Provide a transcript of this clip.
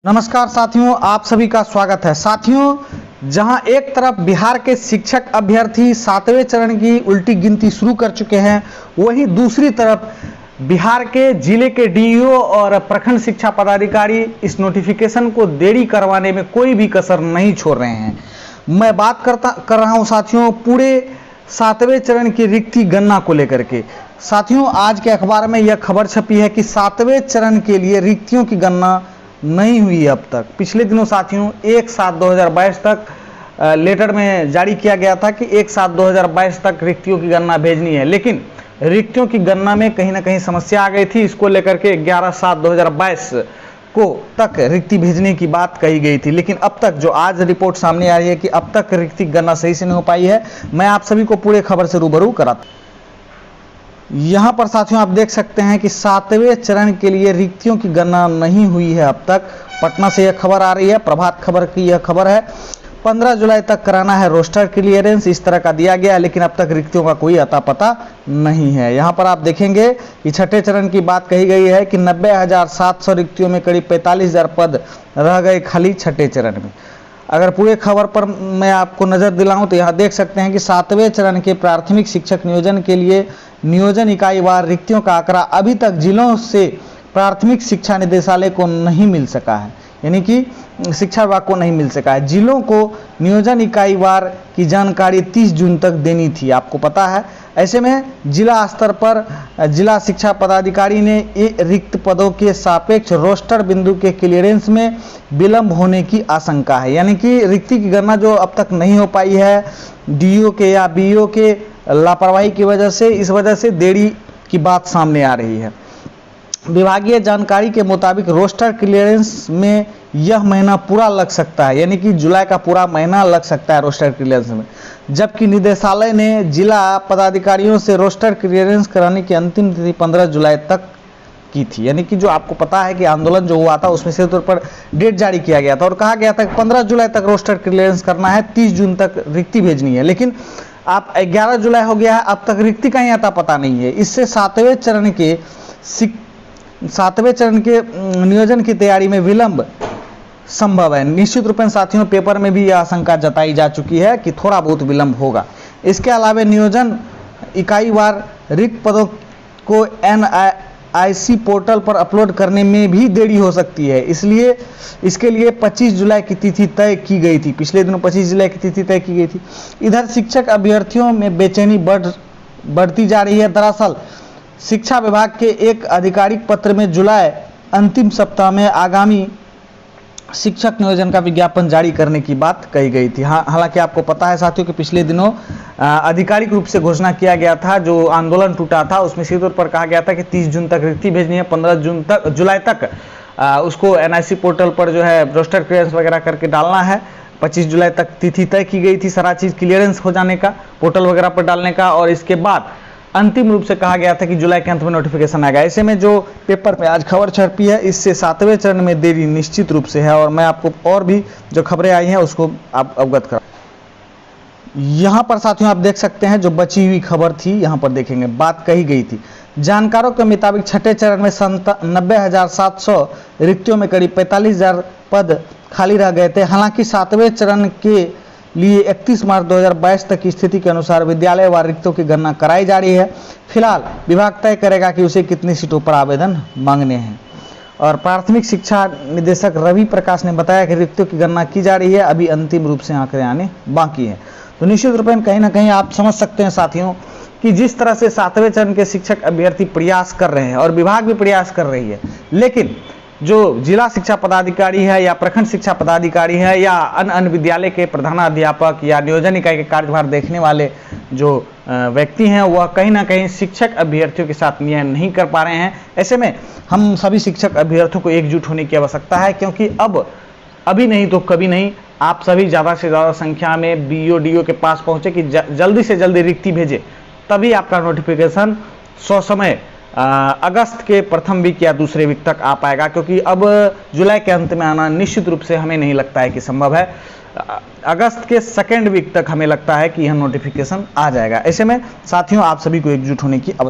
नमस्कार साथियों, आप सभी का स्वागत है। साथियों, जहां एक तरफ बिहार के शिक्षक अभ्यर्थी 7वें चरण की उल्टी गिनती शुरू कर चुके हैं, वहीं दूसरी तरफ बिहार के जिले के डीईओ और प्रखंड शिक्षा पदाधिकारी इस नोटिफिकेशन को देरी करवाने में कोई भी कसर नहीं छोड़ रहे हैं। मैं बात कर रहा हूं साथियों पूरे 7वें चरण की रिक्ति गणना को लेकर के। साथियों, आज के अखबार में यह खबर छपी है कि 7वें चरण के लिए रिक्तियों की गणना नहीं हुई अब तक। पिछले दिनों साथियों 1/7/2022 तक लेटर में जारी किया गया था कि 1/7/2022 तक रिक्तियों की गणना भेजनी है, लेकिन रिक्तियों की गणना में कहीं ना कहीं समस्या आ गई थी। इसको लेकर के 11/7/2022 को तक रिक्ति भेजने की बात कही गई थी, लेकिन अब तक जो आज रिपोर्ट सामने आ रही है कि अब तक रिक्ति गणना सही से नहीं हो पाई है। मैं आप सभी को पूरे खबर से रूबरू कराता। यहाँ पर साथियों आप देख सकते हैं कि 7वें चरण के लिए रिक्तियों की गणना नहीं हुई है अब तक। पटना से यह खबर आ रही है, प्रभात खबर की यह खबर है। 15 जुलाई तक कराना है रोस्टर क्लियरेंस, इस तरह का दिया गया है, लेकिन अब तक रिक्तियों का कोई अता पता नहीं है। यहाँ पर आप देखेंगे कि छठे चरण की बात कही गई है कि 90,700 रिक्तियों में करीब 45,000 पद रह गए खाली छठे चरण में। अगर पूरे खबर पर मैं आपको नज़र दिलाऊं तो यहाँ देख सकते हैं कि 7वें चरण के प्राथमिक शिक्षक नियोजन के लिए नियोजन इकाई वार रिक्तियों का आंकड़ा अभी तक जिलों से प्राथमिक शिक्षा निदेशालय को नहीं मिल सका है, यानी कि शिक्षा विभाग को नहीं मिल सका है। जिलों को नियोजन इकाई वार की जानकारी 30 जून तक देनी थी, आपको पता है। ऐसे में जिला स्तर पर जिला शिक्षा पदाधिकारी ने रिक्त पदों के सापेक्ष रोस्टर बिंदु के क्लियरेंस में विलंब होने की आशंका है, यानी कि रिक्ति की गणना जो अब तक नहीं हो पाई है डीईओ के या बीईओ के लापरवाही की वजह से, इस वजह से देरी की बात सामने आ रही है। विभागीय जानकारी के मुताबिक रोस्टर क्लियरेंस में यह महीना पूरा लग सकता है, यानी कि जुलाई का पूरा महीना लग सकता है रोस्टर क्लियरेंस में, जबकि निदेशालय ने जिला पदाधिकारियों से रोस्टर क्लियरेंस कराने की अंतिम तिथि 15 जुलाई तक की थी। यानी कि जो आपको पता है कि आंदोलन जो हुआ था उसमें से तौर पर डेट जारी किया गया था और कहा गया था कि 15 जुलाई तक रोस्टर क्लियरेंस करना है, 30 जून तक रिक्ति भेजनी है, लेकिन आप 11 जुलाई हो गया है, अब तक रिक्ति का ही आता पता नहीं है। इससे 7वें चरण के नियोजन की तैयारी में विलंब संभव है। निश्चित रूप से साथियों पेपर में भी यह आशंका जताई जा चुकी है कि थोड़ा बहुत विलंब होगा। इसके अलावा नियोजन इकाई वार रिक्त पदों को NIC पोर्टल पर अपलोड करने में भी देरी हो सकती है, इसलिए इसके लिए 25 जुलाई की तिथि तय की गई थी। पिछले दिनों 25 जुलाई की तिथि तय की गई थी। इधर शिक्षक अभ्यर्थियों में बेचैनी बढ़ती जा रही है। दरअसल शिक्षा विभाग के एक आधिकारिक पत्र में जुलाई अंतिम सप्ताह में आगामी शिक्षक नियोजन का विज्ञापन जारी करने की बात कही गई थी। हालांकि आपको पता है साथियों कि पिछले दिनों आधिकारिक रूप से घोषणा किया गया था, जो आंदोलन टूटा था उसमें सीधे तौर पर कहा गया था कि 30 जून तक रिक्ति भेजनी है, 15 जुलाई तक उसको NIC पोर्टल पर जो है रोस्टर क्लियरेंस वगैरह करके डालना है। 25 जुलाई तक तिथि तय की गई थी सारा चीज़ क्लियरेंस हो जाने का, पोर्टल वगैरह पर डालने का, और इसके बाद अंतिम रूप से कहा गया था कि जुलाई के अंत में नोटिफिकेशन आएगा। ऐसे में जो पेपर में आज खबर छपी है इससे 7वें चरण में देरी निश्चित रूप से है, और मैं आपको और भी जो खबरें आई हैं उसको आप अवगत करा। यहाँ पर साथियों आप देख सकते हैं जो बची हुई खबर थी, यहाँ पर देखेंगे बात कही गई थी। जानकारों के मुताबिक छठे चरण में 90,700 रिक्तियों में करीब 45,000 पद खाली रह गए थे। हालांकि 7वें चरण के लिए 31 मार्च 2022 तक की स्थिति के अनुसार विद्यालय वार रिक्तियों की गणना कराई जा रही है। फिलहाल विभाग तय करेगा कि उसे कितनी सीटों पर आवेदन मांगने हैं। और प्राथमिक शिक्षा निदेशक रवि प्रकाश ने बताया कि रिक्तियों की गणना की जा रही है, अभी अंतिम रूप से आंकड़े आने बाकी है। तो निश्चित रूप से कहीं ना कहीं आप समझ सकते हैं साथियों कि जिस तरह से 7वें चरण के शिक्षक अभ्यर्थी प्रयास कर रहे हैं और विभाग भी प्रयास कर रही है, लेकिन जो जिला शिक्षा पदाधिकारी है या प्रखंड शिक्षा पदाधिकारी है या अन्य विद्यालय के प्रधानाध्यापक या नियोजन इकाई के कार्यभार देखने वाले जो व्यक्ति हैं वह कहीं ना कहीं शिक्षक अभ्यर्थियों के साथ न्याय नहीं कर पा रहे हैं। ऐसे में हम सभी शिक्षक अभ्यर्थियों को एकजुट होने की आवश्यकता है, क्योंकि अब अभी नहीं तो कभी नहीं आप सभी ज़्यादा से ज़्यादा संख्या में बीईओ डीईओ के पास पहुँचे कि जल्दी से जल्दी रिक्ति भेजे, तभी आपका नोटिफिकेशन समय अगस्त के प्रथम वीक या दूसरे वीक तक आ पाएगा, क्योंकि अब जुलाई के अंत में आना निश्चित रूप से हमें नहीं लगता है कि संभव है। अगस्त के सेकेंड वीक तक हमें लगता है कि यह नोटिफिकेशन आ जाएगा। ऐसे में साथियों आप सभी को एकजुट होने की आवश्यकता